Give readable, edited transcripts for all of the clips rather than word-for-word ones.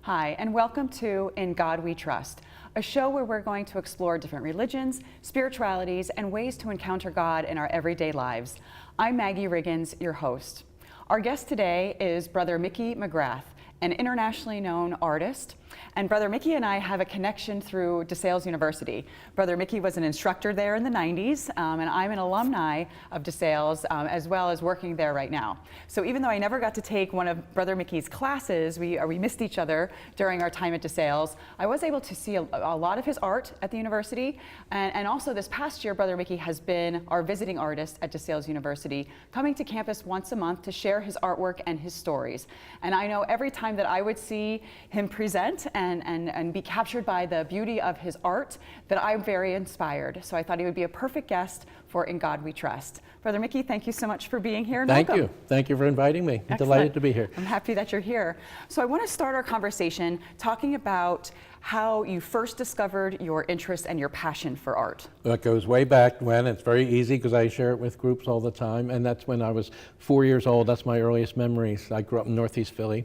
Hi, and welcome to In God We Trust, a show where we're going to explore different religions, spiritualities, and ways to encounter God in our everyday lives. I'm Maggie Riggins, your host. Our guest today is Brother Mickey McGrath, an internationally known artist. And Brother Mickey and I have a connection through DeSales University. Brother Mickey was an instructor there in the 90s, and I'm an alumni of DeSales, as well as working there right now. So even though I never got to take one of Brother Mickey's classes, we missed each other during our time at DeSales, I was able to see a lot of his art at the university. And also this past year, Brother Mickey has been our visiting artist at DeSales University, coming to campus once a month to share his artwork and his stories. And I know every time that I would see him present and be captured by the beauty of his art, that I'm very inspired. So I thought he would be a perfect guest for In God We Trust. Brother Mickey, thank you so much for being here. Thank you. Thank you for inviting me. I'm delighted to be here. I'm happy that you're here. So I want to start our conversation talking about how you first discovered your interest and your passion for art. Well, it goes way back when. It's very easy because I share it with groups all the time, and that's when I was 4 years old. That's my earliest memories. I grew up in Northeast Philly,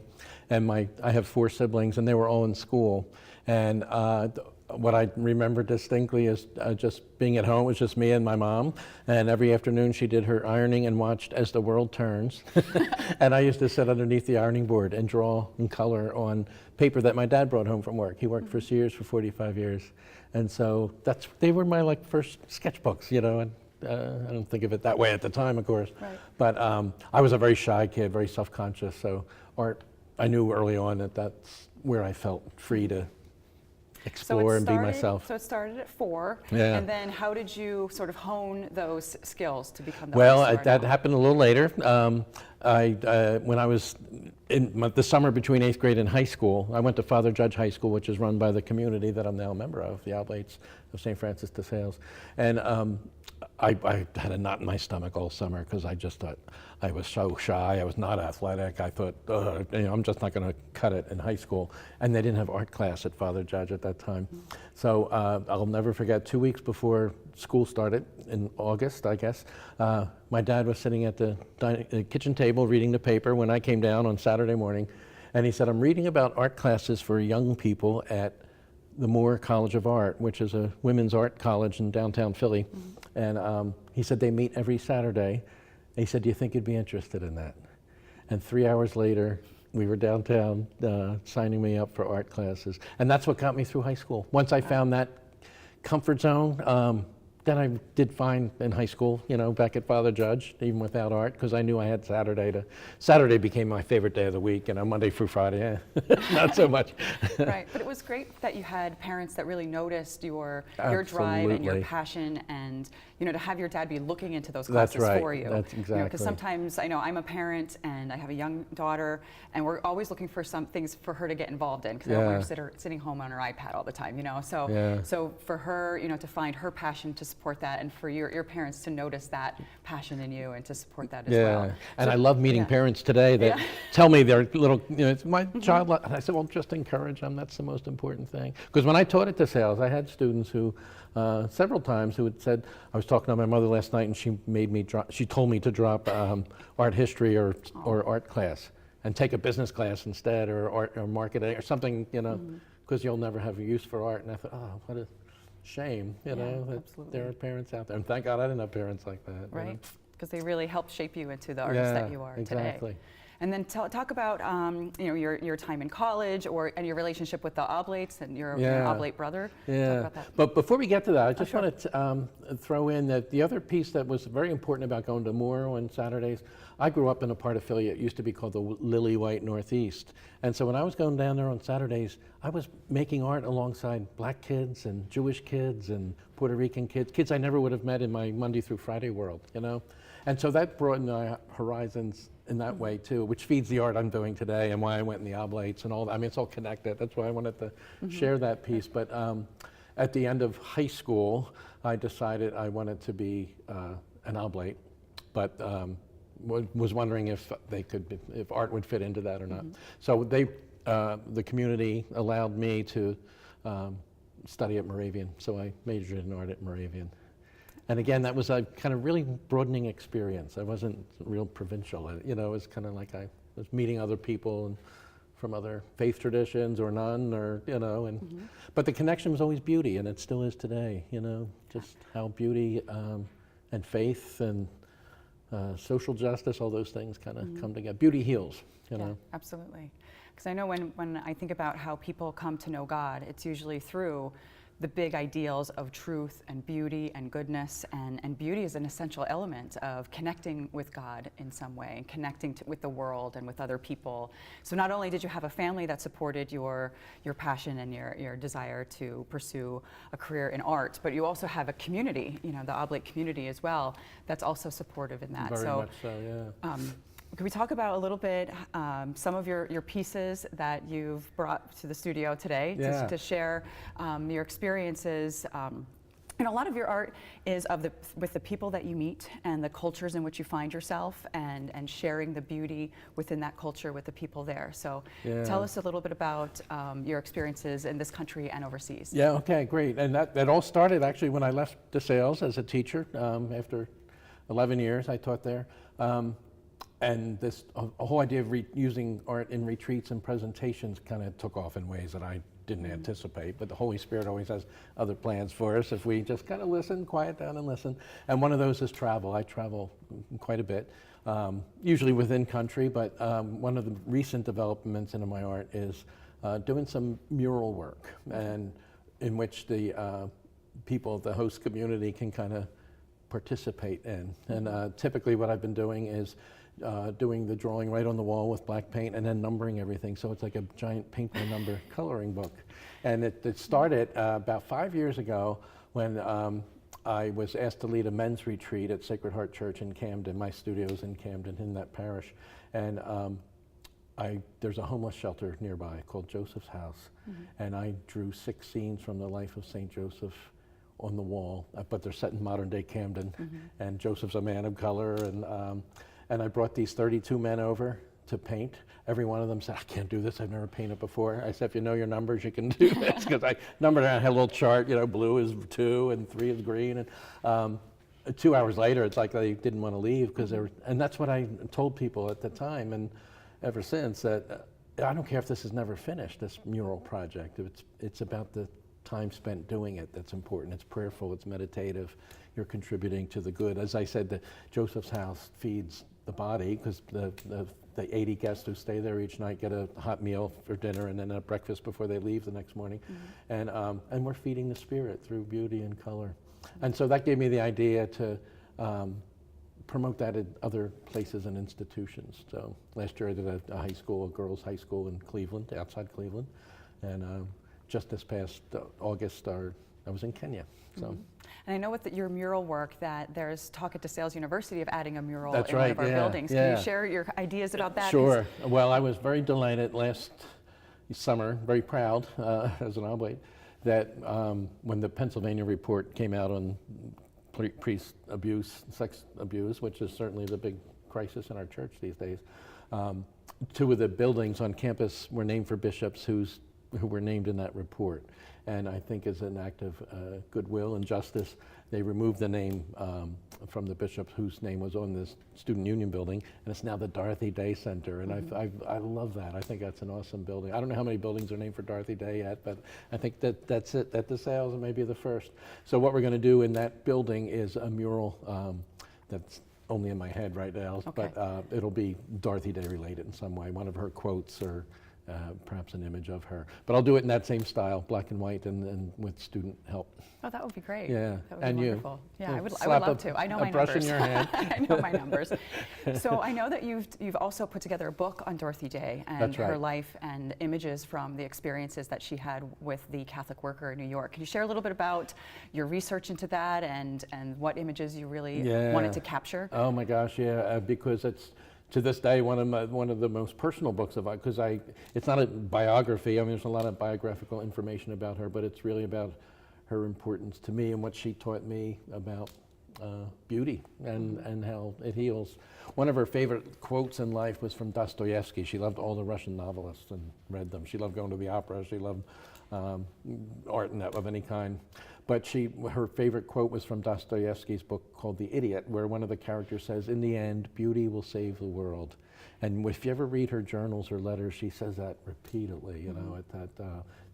and I have 4 siblings, and they were all in school. And what I remember distinctly is just being at home. It was just me and my mom, and every afternoon she did her ironing and watched As the World Turns. And I used to sit underneath the ironing board and draw and color on paper that my dad brought home from work. He worked for Sears for 45 years. And so they were my first sketchbooks, you know, and I don't think of it that way at the time, of course. Right. But I was a very shy kid, very self-conscious, so art, I knew early on that that's where I felt free to explore and be myself. So it started at 4, yeah. And then how did you sort of hone those skills to become the Well, artist that happened a little later. When I was in the summer between 8th grade and high school, I went to Father Judge High School, which is run by the community that I'm now a member of, the Oblates of St. Francis de Sales. And I had a knot in my stomach all summer because I just thought I was so shy. I was not athletic. I thought, I'm just not going to cut it in high school. And they didn't have art class at Father Judge at that time. So I'll never forget, 2 weeks before school started in August, I guess, my dad was sitting at the kitchen table reading the paper when I came down on Saturday morning. And he said, I'm reading about art classes for young people at the Moore College of Art, which is a women's art college in downtown Philly. And he said they meet every Saturday. And he said, do you think you'd be interested in that? And 3 hours later, we were downtown signing me up for art classes. And that's what got me through high school. Once I found that comfort zone, then I did fine in high school, you know, back at Father Judge, even without art, because I knew I had Saturday became my favorite day of the week, and Monday through Friday, not so much. Right, but it was great that you had parents that really noticed your drive and your passion, and you know, to have your dad be looking into those classes for you. That's exactly. Because sometimes I know I'm a parent and I have a young daughter, and we're always looking for some things for her to get involved in, because I don't want her sitting home on her iPad all the time, you know. So for her, you know, to find her passion to support that, and for your parents to notice that passion in you and to support that as well. And I love meeting parents today that tell me their little, you know, it's my child, and I said, well, just encourage them. That's the most important thing. Because when I taught at DeSales, I had students who, several times, who had said, I was talking to my mother last night, and she told me to drop art history or art class and take a business class instead, or art or marketing or something, you know, because you'll never have a use for art. And I thought, oh, what a shame, you know, that there are parents out there. And thank God I didn't have parents like that. Right, because they really helped shape you into the artist that you are today. And then talk about you know, your time in college and your relationship with the Oblates and your Oblate brother. Yeah, talk about that. But before we get to that, I just want to throw in that the other piece that was very important about going to Moore on Saturdays, I grew up in a part of Philly, it used to be called the Lily White Northeast. And so when I was going down there on Saturdays, I was making art alongside black kids and Jewish kids and Puerto Rican kids I never would have met in my Monday through Friday world, you know? And so that broadened my horizons in that way too, which feeds the art I'm doing today and why I went in the Oblates and all that. I mean, it's all connected. That's why I wanted to share that piece. But at the end of high school, I decided I wanted to be an Oblate, but was wondering if if art would fit into that or not. So the community allowed me to study at Moravian. So I majored in art at Moravian. And again, that was a kind of really broadening experience. I wasn't real provincial, you know, it was kind of like I was meeting other people and from other faith traditions or none, or, you know, and but the connection was always beauty, and it still is today, you know, just how beauty and faith and social justice, all those things kind of come together. Beauty heals, you know. Absolutely. Because I know when I think about how people come to know God, it's usually through the big ideals of truth and beauty and goodness, and beauty is an essential element of connecting with God in some way, and connecting with the world and with other people. So not only did you have a family that supported your passion and your desire to pursue a career in art, but you also have a community, you know, the Oblate community as well, that's also supportive in that. Very much so, yeah. Could we talk about a little bit some of your pieces that you've brought to the studio today to share your experiences? And a lot of your art is with the people that you meet and the cultures in which you find yourself, and sharing the beauty within that culture with the people there. So tell us a little bit about your experiences in this country and overseas. Yeah, okay, great. And that all started actually when I left DeSales as a teacher. After 11 years I taught there. And this whole idea of using art in retreats and presentations kind of took off in ways that I didn't anticipate, but the Holy Spirit always has other plans for us if we just kind of listen, quiet down and listen. And one of those is travel. I travel quite a bit, usually within country, but one of the recent developments in my art is doing some mural work, and in which the people of the host community can kind of participate in. And typically what I've been doing is doing the drawing right on the wall with black paint and then numbering everything. So it's like a giant paint by number coloring book. And it started about 5 years ago when I was asked to lead a men's retreat at Sacred Heart Church in Camden. My studio's in Camden, in that parish. And there's a homeless shelter nearby called Joseph's House. And I drew 6 scenes from the life of St. Joseph on the wall, but they're set in modern day Camden. And Joseph's a man of color, and I brought these 32 men over to paint. Every one of them said, I can't do this, I've never painted before. I said, if you know your numbers, you can do this, because I numbered it, I had a little chart, you know, blue is 2 and 3 is green. And 2 hours later, it's like they didn't want to leave, because they were, and that's what I told people at the time, and ever since, that I don't care if this is never finished, this mural project. It's about the time spent doing it that's important. It's prayerful, it's meditative, you're contributing to the good. As I said, the Joseph's House feeds the body, because the 80 guests who stay there each night get a hot meal for dinner and then a breakfast before they leave the next morning. And we're feeding the spirit through beauty and color. And so that gave me the idea to promote that in other places and institutions. So last year I did a high school, a girls' high school in Cleveland, outside Cleveland. And just this past August, I was in Kenya. So. And I know with your mural work that there's talk at DeSales University of adding a mural That's in right, one of our buildings. Can you share your ideas about that? Sure. Well, I was very delighted last summer, very proud as an oblate, that when the Pennsylvania report came out on priest abuse, sex abuse, which is certainly the big crisis in our church these days, 2 of the buildings on campus were named for bishops who were named in that report. And I think as an act of goodwill and justice, they removed the name from the bishop whose name was on this Student Union building, and it's now the Dorothy Day Center. And I love that. I think that's an awesome building. I don't know how many buildings are named for Dorothy Day yet, but I think that's it, at DeSales, and maybe the first. So what we're going to do in that building is a mural that's only in my head right now, but it'll be Dorothy Day related in some way. One of her quotes, or perhaps an image of her. But I'll do it in that same style, black and white, and with student help. Oh, that would be great. Yeah. That would and be you? wonderful. Yeah, I would Slap love to. I know my brush numbers. in your hand. I know my numbers. So I know that you've also put together a book on Dorothy Day and her life, and images from the experiences that she had with the Catholic worker in New York. Can you share a little bit about your research into that, and what images you really wanted to capture? Oh my gosh, yeah, because it's, to this day, one of the most personal books of, because it's not a biography. I mean, there's a lot of biographical information about her, but it's really about her importance to me and what she taught me about beauty and how it heals. One of her favorite quotes in life was from Dostoevsky. She loved all the Russian novelists and read them. She loved going to the opera. She loved art of any kind. But her favorite quote was from Dostoevsky's book called The Idiot, where one of the characters says, "In the end, beauty will save the world." And if you ever read her journals or letters, she says that repeatedly, you know,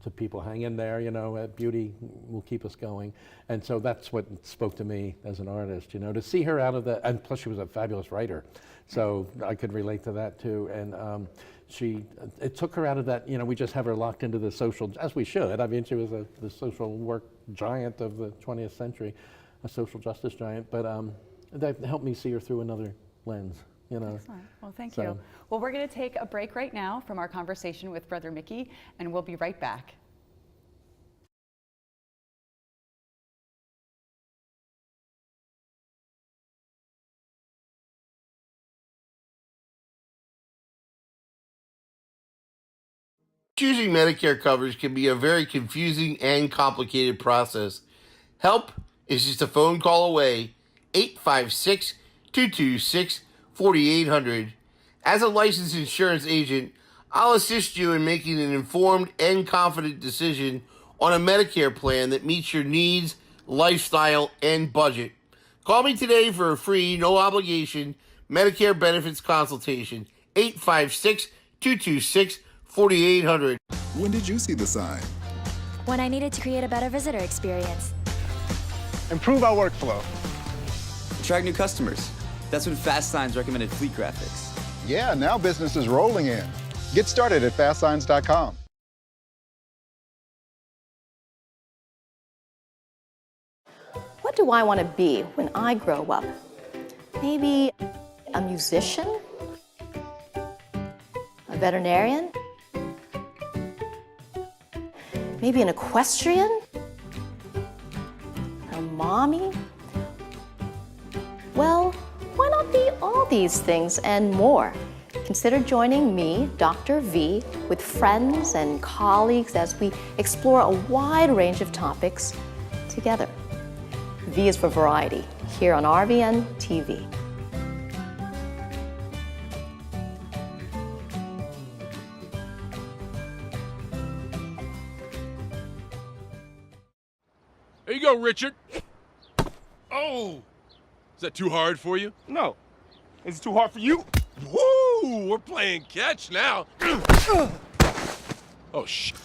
to people, hang in there, you know, beauty will keep us going. And so that's what spoke to me as an artist, you know, to see her out of the, and plus she was a fabulous writer, so I could relate to that too. And it took her out of that, you know, we just have her locked into the social, as we should. I mean, she was the social work giant of the 20th century, a social justice giant, but that helped me see her through another lens. You know. Excellent. Well, thank you. Well, we're going to take a break right now from our conversation with Brother Mickey, and we'll be right back. Choosing Medicare coverage can be a very confusing and complicated process. Help is just a phone call away, 856-226-4800. As a licensed insurance agent, I'll assist you in making an informed and confident decision on a Medicare plan that meets your needs, lifestyle, and budget. Call me today for a free, no-obligation Medicare benefits consultation, 856-226-4800. When did you see the sign? When I needed to create a better visitor experience. Improve our workflow. Attract new customers. That's when Fast Signs recommended Fleet Graphics. Yeah, now business is rolling in. Get started at fastsigns.com. What do I want to be when I grow up? Maybe a musician? A veterinarian? Maybe an equestrian? A mommy? Well, why not be all these things and more? Consider joining me, Dr. V, with friends and colleagues as we explore a wide range of topics together. V is for variety, here on RVN TV. There you go, Richard. Oh! Is that too hard for you? No. Is it too hard for you? Woo! We're playing catch now. Oh, shit.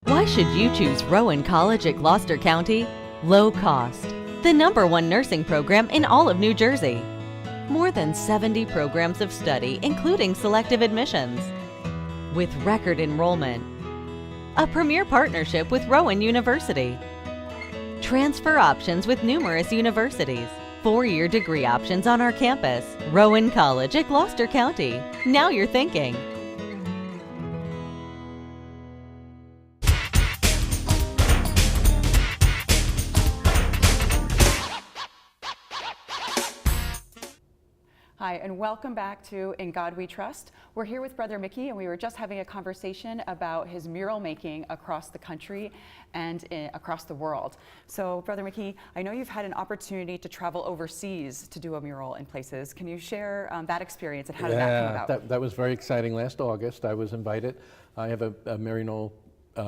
Why should you choose Rowan College at Gloucester County? Low cost, the #1 nursing program in all of New Jersey. More than 70 programs of study, including selective admissions. With record enrollment. A premier partnership with Rowan University. Transfer options with numerous universities. 4-year degree options on our campus. Rowan College at Gloucester County. Now you're thinking. Hi, and welcome back to In God We Trust. We're here with Brother Mickey, and we were just having a conversation about his mural making across the country and across the world. So, Brother Mickey, I know you've had an opportunity to travel overseas to do a mural in places. Can you share that experience and how did that come about? That was very exciting. Last August, I was invited. I have a Maryknoll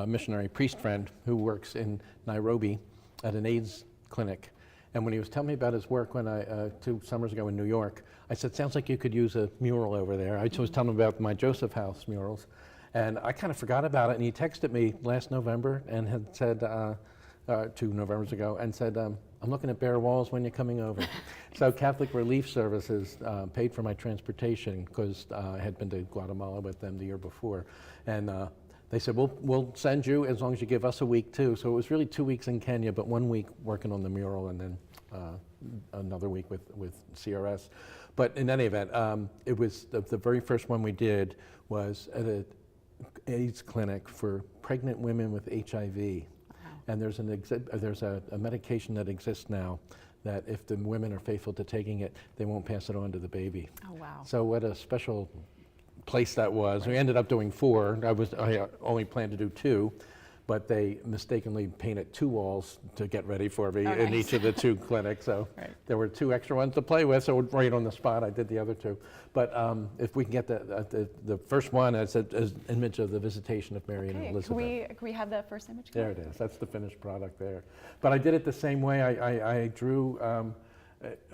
missionary priest friend who works in Nairobi at an AIDS clinic. And when he was telling me about his work 2 summers ago in New York, I said, sounds like you could use a mural over there. I was telling him about my Joseph House murals. And I kind of forgot about it. And he texted me last November and had said, 2 Novembers ago, and said, I'm looking at bare walls when you're coming over. So Catholic Relief Services paid for my transportation because I had been to Guatemala with them the year before. And they said, we'll send you as long as you give us a week too. So it was really 2 weeks in Kenya, but 1 week working on the mural and then another week with CRS. But in any event, it was the very first one we did was at a AIDS clinic for pregnant women with HIV. And there's a medication that exists now that if the women are faithful to taking it, they won't pass it on to the baby. Oh, wow. So what a special place that was. Right. We ended up doing 4. I only planned to do 2, but they mistakenly painted 2 walls to get ready for me in each of the 2 clinics. So there were 2 extra ones to play with. So right on the spot, I did the other 2. But if we can get the first one as an image of the visitation of Mary and Elizabeth. Can we have that first image? There it is. That's the finished product there. But I did it the same way. I drew.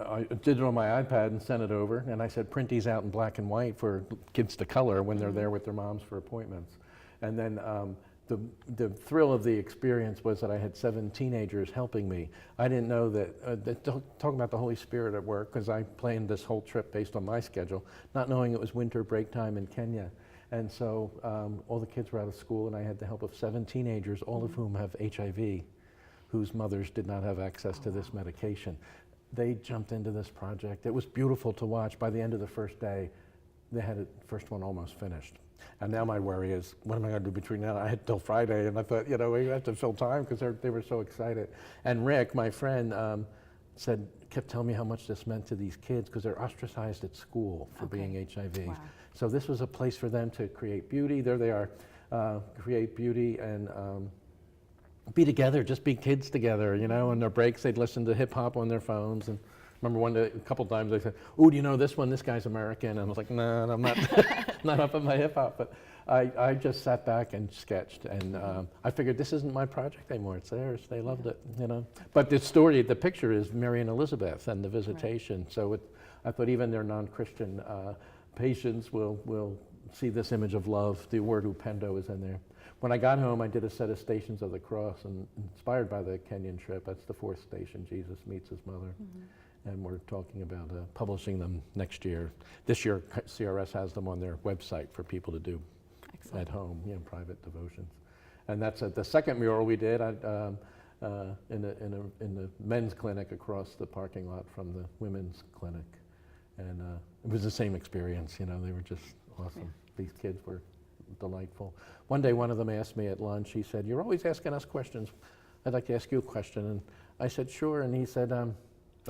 I did it on my iPad and sent it over, and I said, print these out in black and white for kids to color when they're there with their moms for appointments. And then the thrill of the experience was that I had 7 teenagers helping me. I didn't know that, talking about the Holy Spirit at work, because I planned this whole trip based on my schedule, not knowing it was winter break time in Kenya. And so all the kids were out of school, and I had the help of 7 teenagers, all of whom have HIV, whose mothers did not have access to this medication. They jumped into this project. It was beautiful to watch. By the end of the first day, they had the first one almost finished. And now my worry is, what am I going to do between now? I had till Friday, and I thought, we have to fill time because they were so excited. And Rick, my friend, kept telling me how much this meant to these kids because they're ostracized at school for being HIV. Wow. So this was a place for them to create beauty. There they are, create beauty and be together, just be kids together, On their breaks, they'd listen to hip hop on their phones. And remember a couple times they said, "Oh, do you know this one? This guy's American." And I was like, "No, I'm not, not up in my hip hop." But I just sat back and sketched, and I figured this isn't my project anymore. It's theirs. They loved it, But the picture is Mary and Elizabeth and the visitation. Right. So I thought even their non-Christian patients will see this image of love. The word upendo is in there. When I got home, I did a set of Stations of the Cross, and inspired by the Kenyan trip. That's the 4th station. Jesus meets his mother. And we're talking about publishing them next year. This year, CRS has them on their website for people to do at home, private devotions. And that's the second mural we did in the men's clinic across the parking lot from the women's clinic. And it was the same experience, they were just awesome. Yeah. These kids were delightful. One day, one of them asked me at lunch, he said, "You're always asking us questions. I'd like to ask you a question." And I said, "Sure." And he said, I'm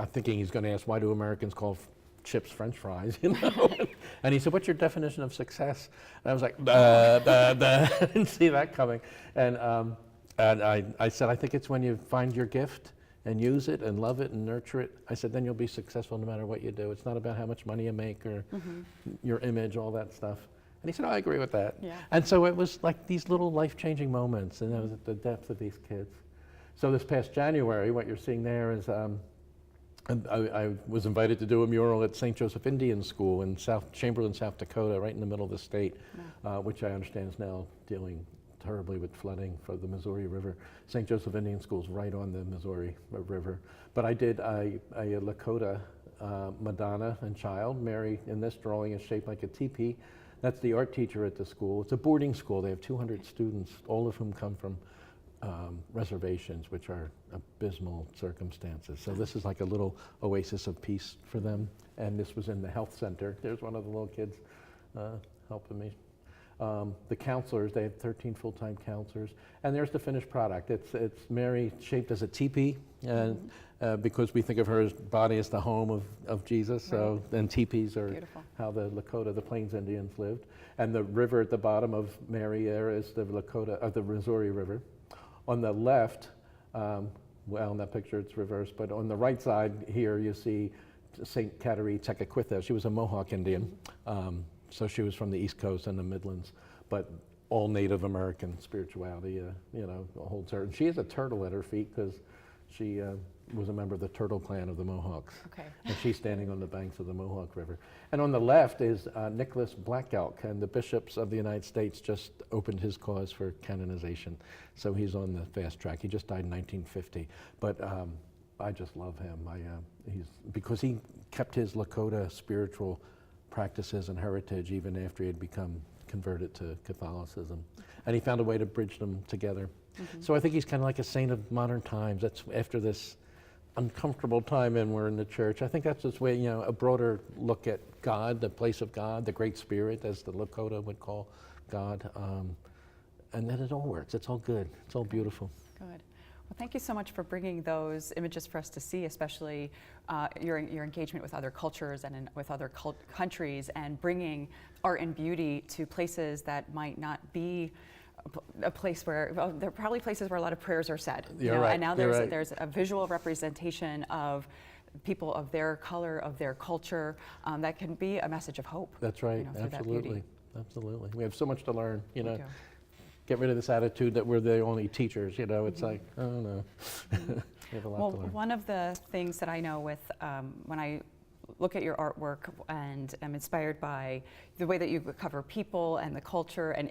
thinking he's going to ask, why do Americans call chips French fries, And he said, "What's your definition of success?" And I was like, I didn't see that coming. And I said, "I think it's when you find your gift and use it and love it and nurture it." I said, "Then you'll be successful no matter what you do. It's not about how much money you make or your image, all that stuff." And he said, "I agree with that." Yeah. And so it was like these little life-changing moments, and it was at the depth of these kids. So this past January, what you're seeing there is I was invited to do a mural at St. Joseph Indian School in Chamberlain, South Dakota, right in the middle of the state, which I understand is now dealing terribly with flooding for the Missouri River. St. Joseph Indian School is right on the Missouri River. But I did a Lakota Madonna and Child. Mary in this drawing is shaped like a teepee. That's the art teacher at the school. It's a boarding school. They have 200 students, all of whom come from reservations, which are abysmal circumstances. So this is like a little oasis of peace for them. And this was in the health center. There's one of the little kids helping me. The counselors, they have 13 full-time counselors. And there's the finished product. It's Mary shaped as a teepee, and because we think of her body as the home of Jesus. So, and teepees are how the Lakota, the Plains Indians lived. And the river at the bottom of Mary there is the the Missouri River. On the left, well, in that picture it's reversed, but on the right side here you see St. Katerina Tekakwitha. She was a Mohawk Indian. So she was from the East Coast and the Midlands, but all Native American spirituality, holds her. And she has a turtle at her feet because she was a member of the Turtle Clan of the Mohawks. Okay. And she's standing on the banks of the Mohawk River. And on the left is Nicholas Black Elk, and the bishops of the United States just opened his cause for canonization. So he's on the fast track. He just died in 1950. But I just love him. Because he kept his Lakota spiritual practices and heritage even after he had become converted to Catholicism. And he found a way to bridge them together. So I think he's kind of like a saint of modern times. That's after this uncomfortable time and we're in the church. I think that's his way, a broader look at God, the place of God, the Great Spirit, as the Lakota would call God, and then it all works. It's all good. It's all beautiful. Good. Well, thank you so much for bringing those images for us to see, especially your engagement with other cultures and with other countries, and bringing art and beauty to places that might not be a place where, well, there are probably places where a lot of prayers are said. You're right. And now You're right. there's a visual representation of people of their color, of their culture, that can be a message of hope. That's right. For that beauty. Absolutely. Absolutely. We have so much to learn, We do. Get rid of this attitude that we're the only teachers, It's like, I don't know. We have a lot to learn. One of the things that I know with when I look at your artwork and am inspired by the way that you cover people and the culture, and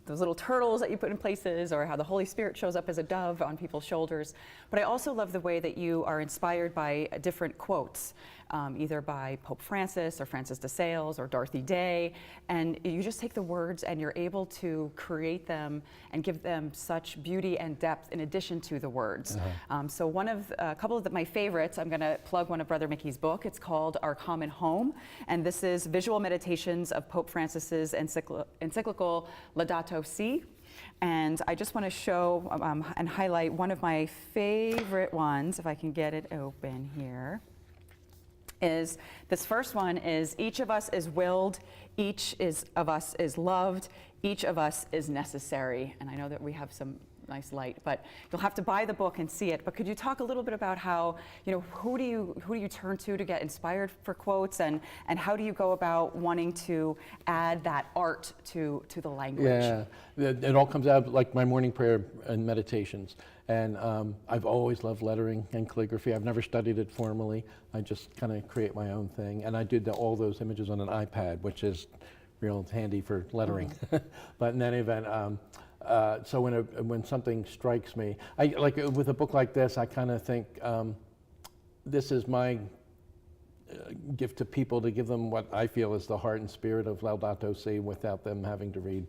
those little turtles that you put in places, or how the Holy Spirit shows up as a dove on people's shoulders. But I also love the way that you are inspired by different quotes, either by Pope Francis or Francis de Sales or Dorothy Day, and you just take the words and you're able to create them and give them such beauty and depth in addition to the words. So a couple of my favorites, I'm going to plug one of Brother Mickey's book. It's called Our Common Home, and this is visual meditations of Pope Francis's encyclical Laudato Si. And I just want to show and highlight one of my favorite ones, if I can get it open here. Is this first one is, each of us is willed, each of us is loved, each of us is necessary. And I know that we have some nice light, but you'll have to buy the book and see it. But could you talk a little bit about how, who do you turn to get inspired for quotes, and how do you go about wanting to add that art to the language? Yeah, it all comes out like my morning prayer and meditations. And I've always loved lettering and calligraphy. I've never studied it formally. I just kind of create my own thing. And I did all those images on an iPad, which is real handy for lettering. But in any event, so when something strikes me, like with a book like this, I kind of think this is my gift to people, to give them what I feel is the heart and spirit of Laudato Si, without them having to read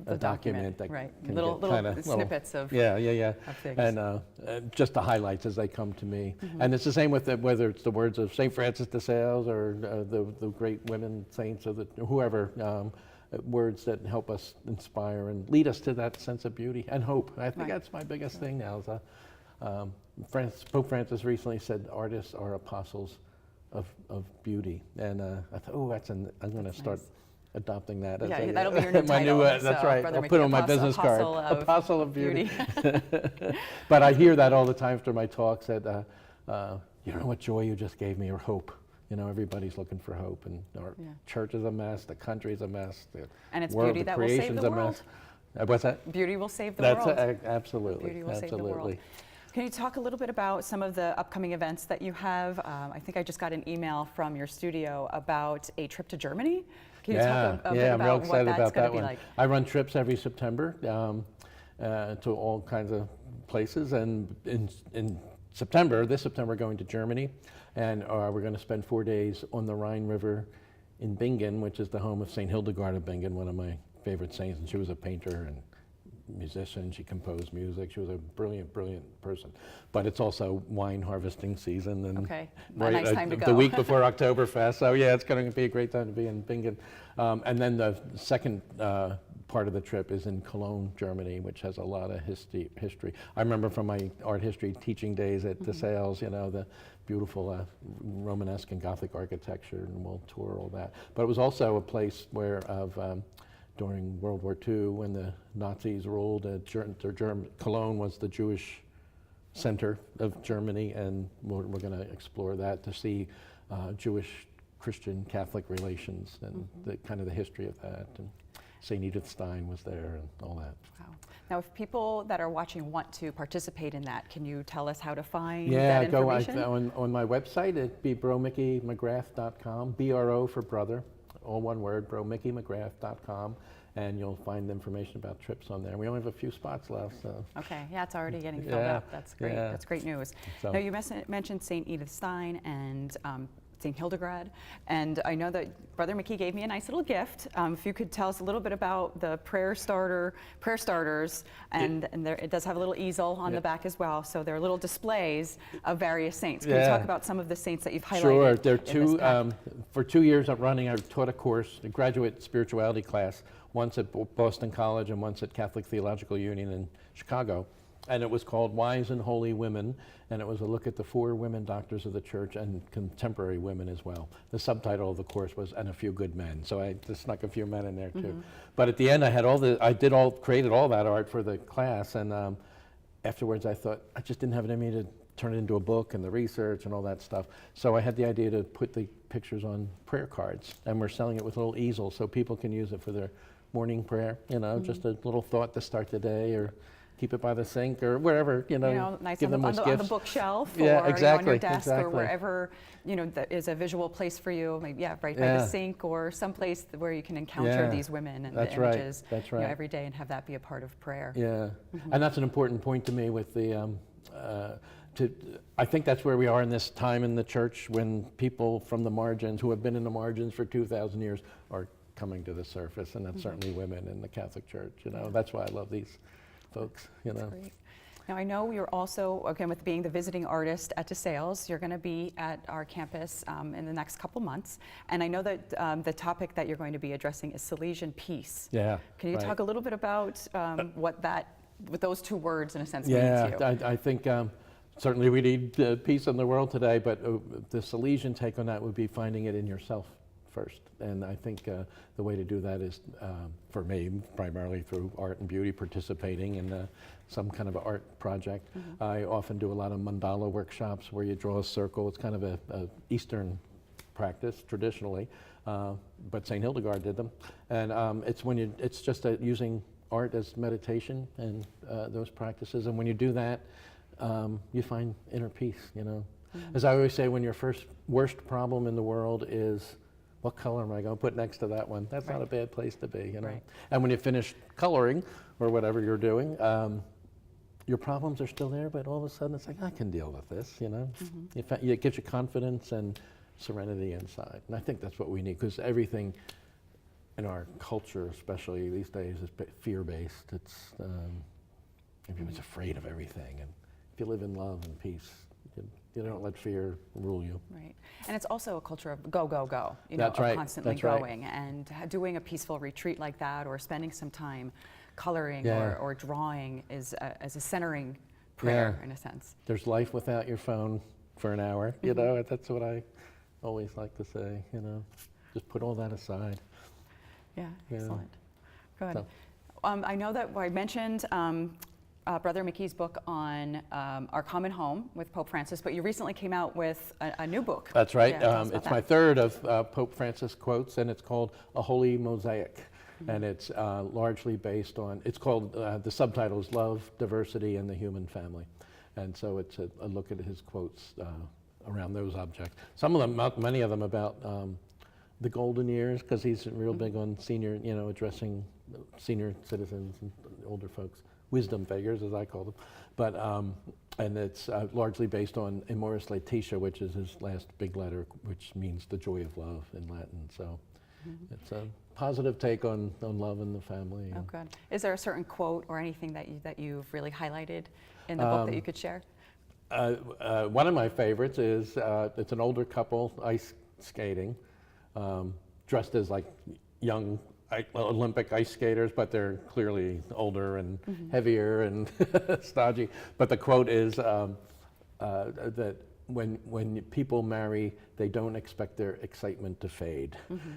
a document that can little get snippets of of things. And just the highlights as they come to me. And it's the same with whether it's the words of St. Francis de Sales or the great women saints, or whoever, words that help us inspire and lead us to that sense of beauty and hope. I think that's my biggest thing now. Is Pope Francis recently said artists are apostles of beauty, and I thought, I'm going to start adopting that. Yeah, that'll be your new my title. That's right. Brother I'll Mickey, put it on my business card. Apostle of beauty. But I hear that all the time through my talks, that you don't know what joy you just gave me, or hope. Everybody's looking for hope, and our church is a mess, the country's a mess, and it's world, beauty the that will save creation's the a world. mess. What's that? Beauty will save the That's world. Absolutely. Beauty will absolutely. save the world. Can you talk a little bit about some of the upcoming events that you have? I think I just got an email from your studio about a trip to Germany. Can you talk a bit I'm real about what excited that's about going that to be one. like? I run trips every September to all kinds of places, and in September, this September, going to Germany, and we're going to spend 4 days on the Rhine River in Bingen, which is the home of St. Hildegard of Bingen, one of my favorite saints, and she was a painter and musician. She composed music. She was a brilliant, brilliant person. But it's also wine harvesting season, and a nice time to go. The week before Oktoberfest. So yeah, it's going to be a great time to be in Bingen. And then the second part of the trip is in Cologne, Germany, which has a lot of history. I remember from my art history teaching days at De Sales, the beautiful Romanesque and Gothic architecture, and we'll tour all that. But it was also a place where during World War II, when the Nazis ruled, Cologne was the Jewish center of Germany, and we're going to explore that to see Jewish, Christian, Catholic relations, and the kind of the history of that. And St. Edith Stein was there, and all that. Wow. Now, if people that are watching want to participate in that, can you tell us how to find that information? On my website, it'd be bromickeymcgrath.com, BRO for brother, all one word, bromickeymcgrath.com, and you'll find information about trips on there. We only have a few spots left, so. Okay, yeah, it's already getting filled up. That's great. Yeah. That's great news. So. Now, you mentioned St. Edith Stein, and St. Hildegard. And I know that Brother Mickey gave me a nice little gift. If you could tell us a little bit about the prayer starters, and it does have a little easel on the back as well. So there are little displays of various saints. Can you talk about some of the saints that you've highlighted? Sure. There are two. For 2 years of running, I've taught a course, a graduate spirituality class, once at Boston College and once at Catholic Theological Union in Chicago. And it was called Wise and Holy Women, and it was a look at the 4 women doctors of the church and contemporary women as well. The subtitle of the course was "And a Few Good Men," so I just snuck a few men in there too. But at the end, I had created all that art for the class, and afterwards I thought I just didn't have it in me to turn it into a book and the research and all that stuff. So I had the idea to put the pictures on prayer cards, and we're selling it with little easels so people can use it for their morning prayer. Just a little thought to start the day, or keep it by the sink, or wherever, nice give them as on gifts. the bookshelf, Yeah, or exactly, on your desk, exactly. or wherever that is a visual place for you. Maybe right by the sink, or someplace where you can encounter these women and the images every day, and have that be a part of prayer. Yeah, and that's an important point to me with the. I think that's where we are in this time in the church, when people from the margins, who have been in the margins for 2,000 years, are coming to the surface, and that's certainly women in the Catholic Church. That's why I love these folks. That's great. Now, I know you're also, again, with being the visiting artist at DeSales, you're going to be at our campus in the next couple months, and I know that the topic that you're going to be addressing is Salesian peace. Yeah. Can you talk a little bit about what those 2 words, in a sense, mean to you? Yeah, I think certainly we need peace in the world today, but the Salesian take on that would be finding it in yourself first. And I think the way to do that is, for me, primarily through art and beauty, participating in some kind of an art project. I often do a lot of mandala workshops where you draw a circle. It's kind of a Eastern practice traditionally, but St. Hildegard did them. And it's just using art as meditation and those practices. And when you do that, you find inner peace, As I always say, when your worst problem in the world is, what color am I going to put next to that one? That's not a bad place to be, Right. And when you finish coloring, or whatever you're doing, your problems are still there, but all of a sudden it's like, I can deal with this, It gives you confidence and serenity inside. And I think that's what we need, because everything in our culture, especially these days, is fear-based. It's everyone's afraid of everything, and if you live in love and peace, you don't let fear rule you. Right, and it's also a culture of go, go, go. That's of right. constantly That's right. going, and doing a peaceful retreat like that, or spending some time coloring or drawing is a centering prayer in a sense. There's life without your phone for an hour. That's what I always like to say. Just put all that aside. Yeah, excellent. Good. So, I know that I mentioned Brother Mickey's book on Our Common Home with Pope Francis, but you recently came out with a new book. That's right. It's my 3rd of Pope Francis quotes, and it's called A Holy Mosaic. And it's largely based on, it's called, the subtitle is Love, Diversity, and the Human Family. And so it's a look at his quotes around those objects. Some of them, many of them about the golden years, because he's real big on senior, addressing senior citizens and older folks. Wisdom figures, as I call them. But, and it's largely based on Amoris Laetitia, which is his last big letter, which means the joy of love in Latin. So it's a positive take on love in the family. Oh, good. Is there a certain quote or anything that you've really highlighted in the book that you could share? One of my favorites is, it's an older couple ice skating, dressed as like young Olympic ice skaters, but they're clearly older and heavier and stodgy. But the quote is that when people marry, they don't expect their excitement to fade.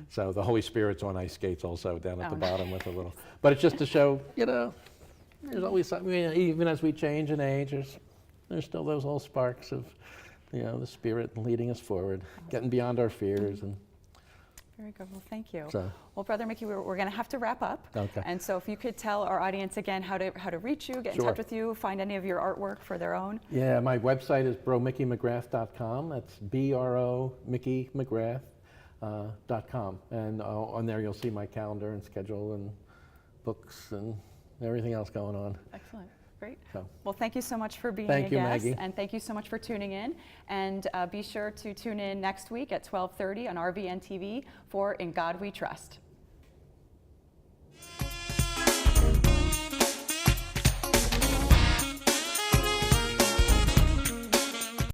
So the Holy Spirit's on ice skates also down at the bottom with a little. But it's just to show, there's always something, even as we change in age, there's still those old sparks of, the Spirit leading us forward, getting beyond our fears. And very good. Well, thank you. So, well, Brother Mickey, we're going to have to wrap up. Okay. And so if you could tell our audience again how to reach you, get in touch with you, find any of your artwork for their own. Yeah, my website is bromickeymcgrath.com. That's B-R-O Mickey McGrath .com. And on there you'll see my calendar and schedule and books and everything else going on. Excellent. Great. So. Well, thank you so much for being Thank a you, guest, Maggie. and thank you so much for tuning in. And be sure to tune in next week at 12:30 on RVN TV for In God We Trust.